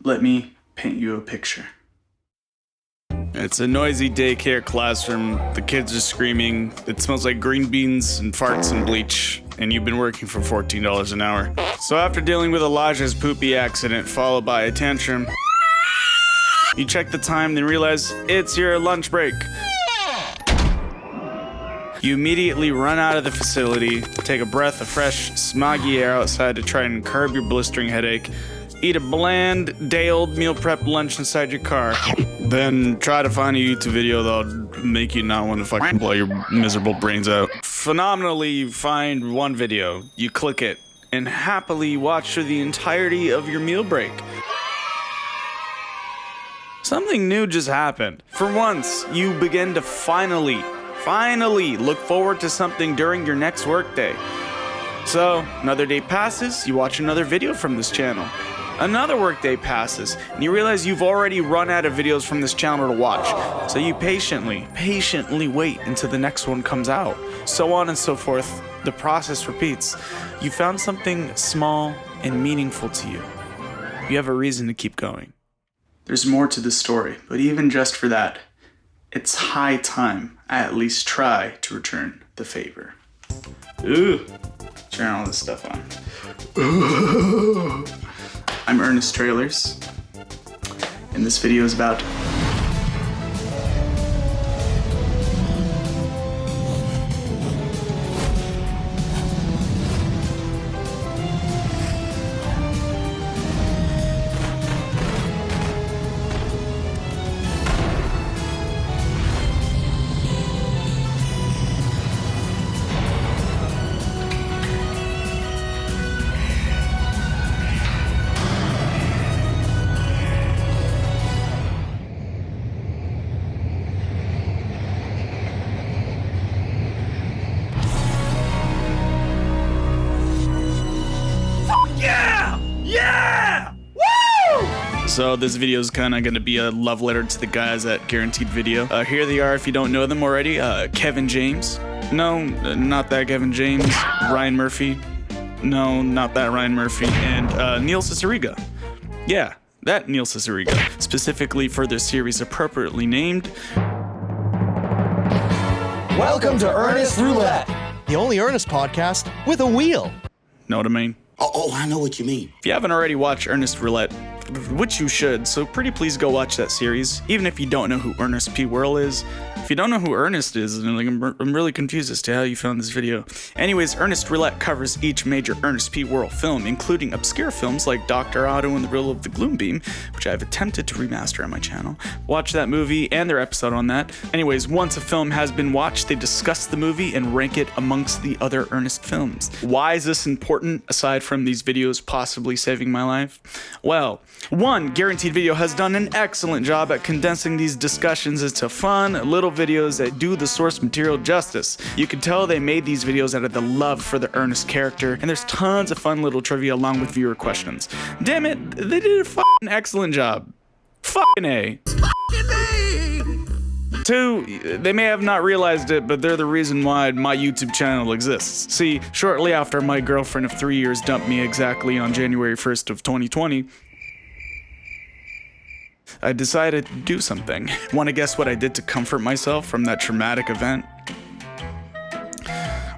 Let me paint you a picture. It's a noisy daycare classroom. The kids are screaming. It smells like green beans and farts and bleach. And you've been working for $14 an hour. So after dealing with Elijah's poopy accident followed by a tantrum, you check the time, then realize it's your lunch break. You immediately run out of the facility, take a breath of fresh, smoggy air outside to try and curb your blistering headache, eat a bland, day-old meal prep lunch inside your car, then try to find a YouTube video that'll make you not want to fucking blow your miserable brains out. Phenomenally, you find one video, you click it, and happily watch through the entirety of your meal break. Something new just happened. For once, you begin to finally look forward to something during your next workday. So, another day passes, you watch another video from this channel. Another workday passes, and you realize you've already run out of videos from this channel to watch. So you patiently wait until the next one comes out. So on and so forth, the process repeats. You found something small and meaningful to you. You have a reason to keep going. There's more to the story, but even just for that, it's high time I at least try to return the favor. Ooh, turn all this stuff on. Ooh. I'm Ernest Trailers, and this video is about So this video is kind of going to be a love letter to the guys at Guaranteed Video. Here they are if you don't know them already. Kevin James. No, not that Kevin James. Ryan Murphy. No, not that Ryan Murphy. And Neil Cicierega. Yeah, that Neil Cicierega. Specifically for their series appropriately named... Welcome to Ernest Roulette, the only Ernest podcast with a wheel. Know what I mean? Oh, I know what you mean. If you haven't already watched Ernest Roulette, which you should, so pretty please go watch that series, even if you don't know who Ernest P. Whirl is. If you don't know who Ernest is, then I'm really confused as to how you found this video. Anyways, Ernest Roulette covers each major Ernest P. Whirl film, including obscure films like Dr. Otto and the Riddle of the Gloombeam, which I've attempted to remaster on my channel. Watch that movie and their episode on that. Anyways, once a film has been watched, they discuss the movie and rank it amongst the other Ernest films. Why is this important, aside from these videos possibly saving my life? Well, one, Guaranteed Video has done an excellent job at condensing these discussions into fun, little videos that do the source material justice. You can tell they made these videos out of the love for the Ernest character, and there's tons of fun little trivia along with viewer questions. Damn it, they did a fucking excellent job. Fucking A. Two, they may have not realized it, but they're the reason why my YouTube channel exists. See, shortly after my girlfriend of 3 years dumped me exactly on January 1st of 2020, I decided to do something. Want to guess what I did to comfort myself from that traumatic event?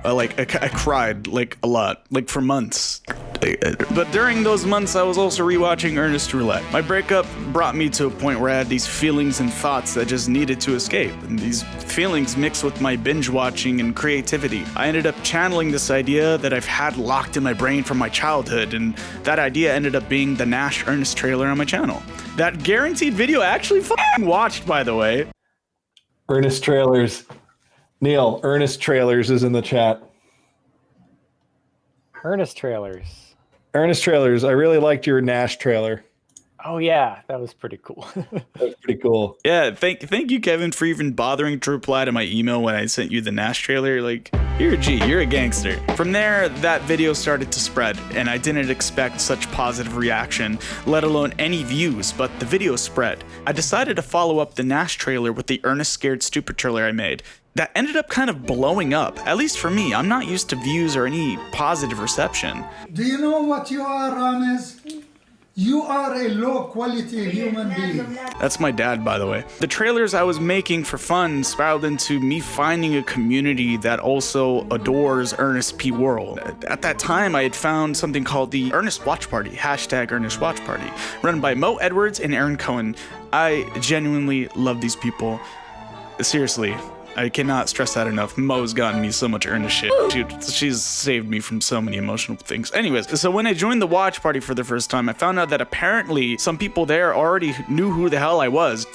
I cried, a lot, for months. But during those months, I was also rewatching Ernest Roulette. My breakup brought me to a point where I had these feelings and thoughts that just needed to escape. And these feelings mixed with my binge watching and creativity. I ended up channeling this idea that I've had locked in my brain from my childhood, and that idea ended up being the Nash Ernest trailer on my channel. That Guaranteed Video actually fucking watched, by the way. Ernest Trailers. Neil, Ernest Trailers is in the chat. Ernest Trailers. Ernest Trailers, I really liked your Nash trailer. Oh yeah, that was pretty cool. That was pretty cool. Yeah, thank you, Kevin, for even bothering to reply to my email when I sent you the Nash trailer. You're a G, you're a gangster. From there, that video started to spread, and I didn't expect such positive reaction, let alone any views, but the video spread. I decided to follow up the Nash trailer with the Ernest Scared Stupid trailer I made. That ended up kind of blowing up, at least for me. I'm not used to views or any positive reception. Do you know what you are, Ernest? You are a low-quality human being. That's my dad, by the way. The trailers I was making for fun spiraled into me finding a community that also adores Ernest P. Worrell. At that time, I had found something called the Ernest Watch Party, hashtag Ernest Watch Party, run by Mo Edwards and Aaron Cohen. I genuinely love these people. Seriously. I cannot stress that enough. Mo's gotten me so much Ernest shit. She's saved me from so many emotional things. Anyways, so when I joined the watch party for the first time, I found out that apparently some people there already knew who the hell I was,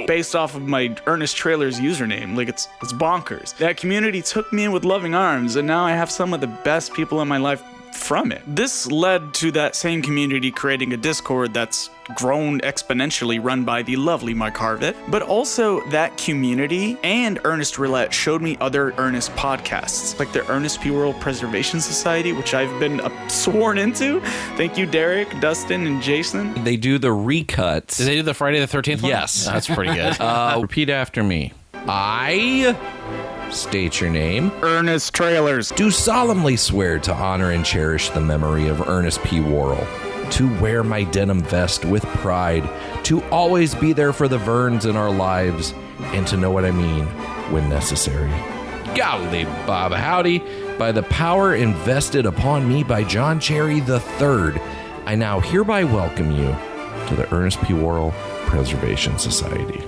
based off of my Ernest Trailers username. Like, it's bonkers. That community took me in with loving arms, and now I have some of the best people in my life from it. This led to that same community creating a Discord that's grown exponentially, run by the lovely Mark Harvett. But also that community and Ernest Roulette showed me other Ernest podcasts, like the Ernest P. Worrell Preservation Society, which I've been sworn into. Thank you, Derek, Dustin, and Jason. They do the recuts. Did they do the Friday the 13th one? Yes. That's pretty good. Repeat after me. I state your name. Ernest Trailers. Do solemnly swear to honor and cherish the memory of Ernest P. Worrell, to wear my denim vest with pride, to always be there for the Verns in our lives, and to know what I mean when necessary. Golly, Bob, howdy. By the power invested upon me by John Cherry III, I now hereby welcome you to the Ernest P. Worrell Preservation Society.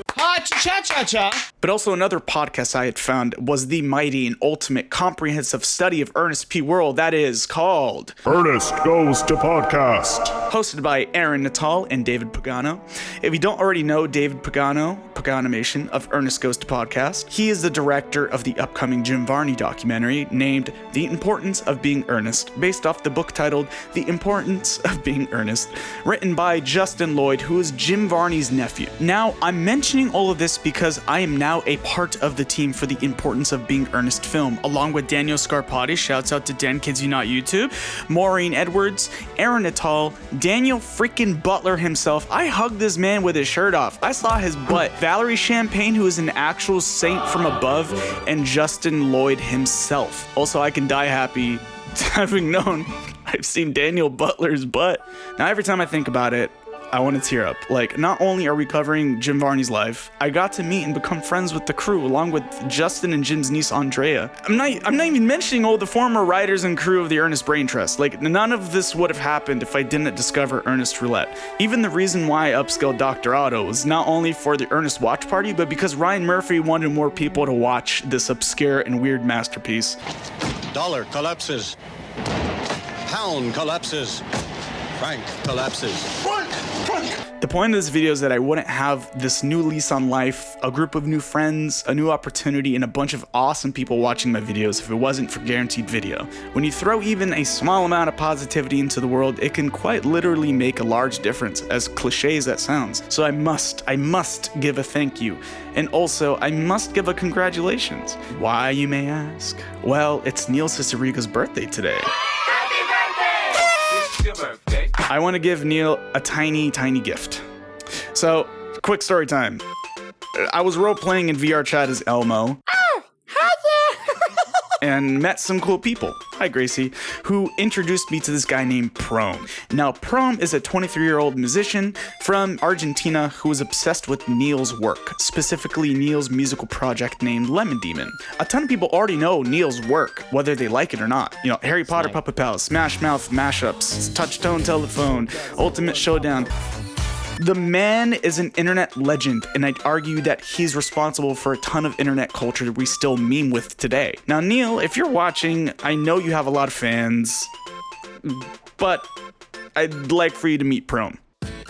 But also another podcast I had found was the mighty and ultimate comprehensive study of Ernest P. Worrell that is called Ernest Goes to Podcast. Hosted by Aaron Natal and David Pagano. If you don't already know David Paganimation of Ernest Goes to Podcast, he is the director of the upcoming Jim Varney documentary named The Importance of Being Ernest, based off the book titled The Importance of Being Ernest, written by Justin Lloyd, who is Jim Varney's nephew. Now, I'm mentioning all of this because I am now a part of the team for The Importance of Being Ernest film, along with Daniel Scarpati, shouts out to Dan Kids You Not YouTube, Maureen Edwards, Aaron Natal, Daniel freaking Butler himself. I hugged this man with his shirt off. I saw his butt. Valerie Champagne, who is an actual saint from above, and Justin Lloyd himself. Also, I can die happy having known I've seen Daniel Butler's butt. Now, every time I think about it, I want to tear up. Like, not only are we covering Jim Varney's life, I got to meet and become friends with the crew, along with Justin and Jim's niece Andrea. I'm not even mentioning all the former writers and crew of the Ernest Brain Trust. Like, none of this would have happened if I didn't discover Ernest Roulette. Even the reason why I upscaled Dr. Otto was not only for the Ernest Watch Party, but because Ryan Murphy wanted more people to watch this obscure and weird masterpiece. Dollar collapses. Pound collapses. Frank collapses. Frank! The point of this video is that I wouldn't have this new lease on life, a group of new friends, a new opportunity, and a bunch of awesome people watching my videos if it wasn't for Guaranteed Video. When you throw even a small amount of positivity into the world, it can quite literally make a large difference, as cliche as that sounds. So I must give a thank you. And also, I must give a congratulations. Why, you may ask? Well, it's Neil Ciceriga's birthday today. I want to give Neil a tiny gift. So, quick story time. I was role-playing in VR chat as Elmo. Oh, hi there! And met some cool people. Hi, Gracie. Who introduced me to this guy named Prom. Now, Prom is a 23-year-old musician from Argentina who is obsessed with Neil's work, specifically Neil's musical project named Lemon Demon. A ton of people already know Neil's work, whether they like it or not. You know, Harry Potter Puppet Pals, Smash Mouth mashups, Touch-Tone Telephone, Ultimate Showdown. The man is an internet legend, and I'd argue that he's responsible for a ton of internet culture that we still meme with today. Now, Neil, if you're watching, I know you have a lot of fans, but I'd like for you to meet Prom.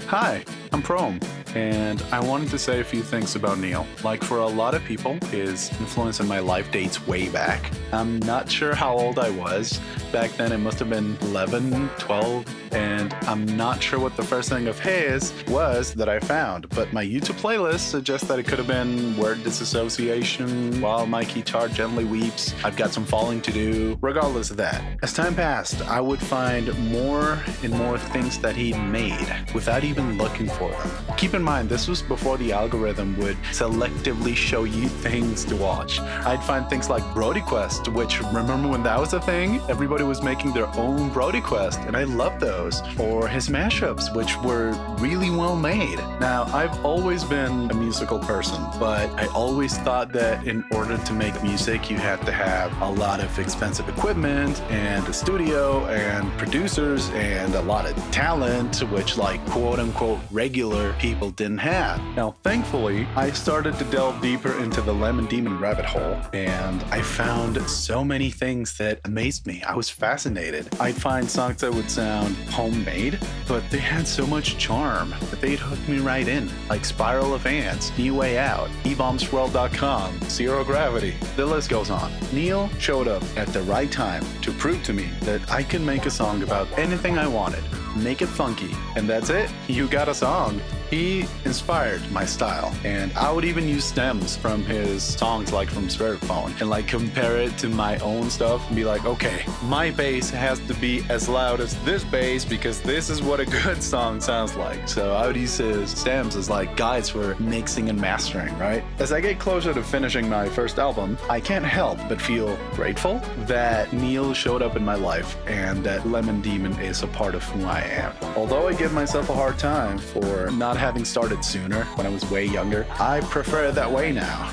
Hi, I'm Prom, and I wanted to say a few things about Neil. Like, for a lot of people, his influence in my life dates way back. I'm not sure how old I was. Back then, it must have been 11, 12, and I'm not sure what the first thing of his was that I found, but my YouTube playlist suggests that it could have been Word Disassociation, While My Guitar Gently Weeps, I've Got Some Falling to Do. Regardless of that, as time passed, I would find more and more things that he made without even looking for them. Keep in mind, this was before the algorithm would selectively show you things to watch. I'd find things like Brody Quest, which, remember when that was a thing? Everybody was making their own Brody Quest, and I loved those. Or his mashups, which were really well made. Now, I've always been a musical person, but I always thought that in order to make music, you had to have a lot of expensive equipment and a studio and producers and a lot of talent, which like quote unquote regular people didn't have. Now, thankfully, I started to delve deeper into the Lemon Demon rabbit hole, and I found so many things that amazed me. I was fascinated. I'd find songs that would sound homemade, but they had so much charm that they'd hook me right in, like Spiral of Ants, New Way Out, eBombsWorld.com, Zero Gravity. The list goes on. Neil showed up at the right time to prove to me that I can make a song about anything I wanted. Make it funky, and that's it. You got a song. He inspired my style, and I would even use stems from his songs, like from Spirit Phone, and like compare it to my own stuff and be like, okay, my bass has to be as loud as this bass because this is what a good song sounds like. So I would use his stems as like guides for mixing and mastering, right? As I get closer to finishing my first album, I can't help but feel grateful that Neil showed up in my life and that Lemon Demon is a part of who I am. Although I give myself a hard time for not having started sooner when I was way younger, I prefer it that way now.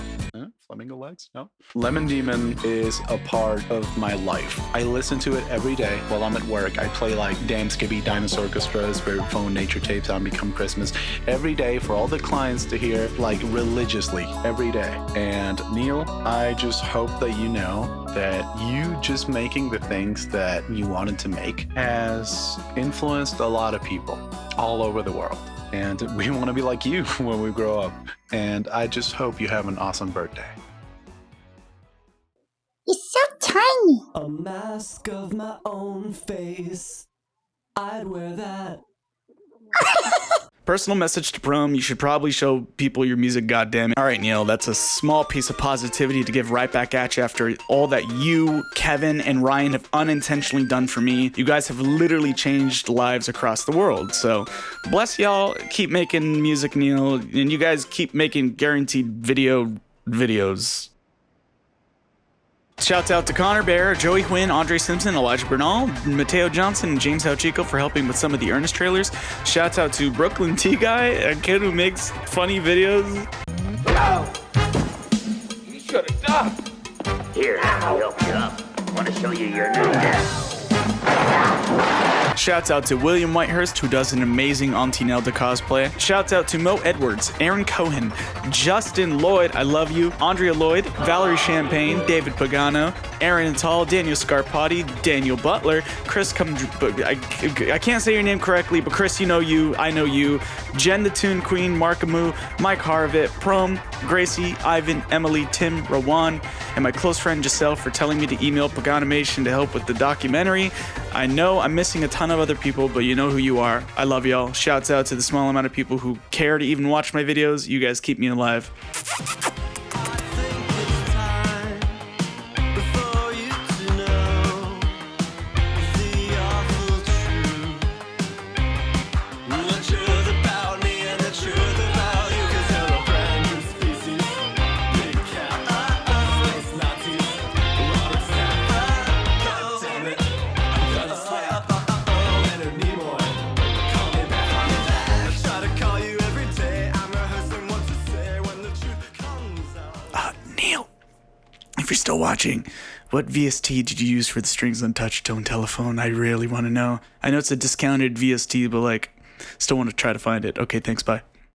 Flamingo legs? No. Lemon Demon is a part of my life. I listen to it every day while I'm at work. I play like Damn Skippy, Dinosaur Orchestra, Spirit Phone, Nature Tapes, On Become Christmas every day for all the clients to hear, like religiously every day. And Neil, I just hope that you know that you just making the things that you wanted to make has influenced a lot of people all over the world. And we want to be like you when we grow up. And I just hope you have an awesome birthday. You're so tiny. A mask of my own face. I'd wear that. Personal message to Prom, you should probably show people your music, goddammit. All right, Neil, that's a small piece of positivity to give right back at you after all that you, Kevin, and Ryan have unintentionally done for me. You guys have literally changed lives across the world. So bless y'all, keep making music, Neil, and you guys keep making guaranteed videos. Shouts out to Connor Bear, Joey Quinn, Andre Simpson, Elijah Bernal, Mateo Johnson, and James Hauchico for helping with some of the Ernest trailers. Shouts out to Brooklyn T Guy, a kid who makes funny videos. You should have ducked. Here, let me help you up. Want to show you your new desk. Shouts out to William Whitehurst, who does an amazing Auntie Nelda cosplay. Shouts out to Mo Edwards, Aaron Cohen, Justin Lloyd, I love you, Andrea Lloyd, Valerie Champagne, David Pagano, Aaron Tall, Daniel Scarpati, Daniel Butler, Chris I can't say your name correctly, but Chris, you know you, I know you, Jen the Toon Queen, Markamu, Mike Harvitt, Prom, Gracie, Ivan, Emily, Tim, Rawan, and my close friend Giselle for telling me to email Paganimation to help with the documentary. I know I'm missing a ton of other people, but you know who you are. I love y'all. Shouts out to the small amount of people who care to even watch my videos. You guys keep me alive. If you're still watching, what VST did you use for the strings untouched tone telephone? I really want to know. I know it's a discounted VST, but like, still want to try to find it. Okay, thanks, bye.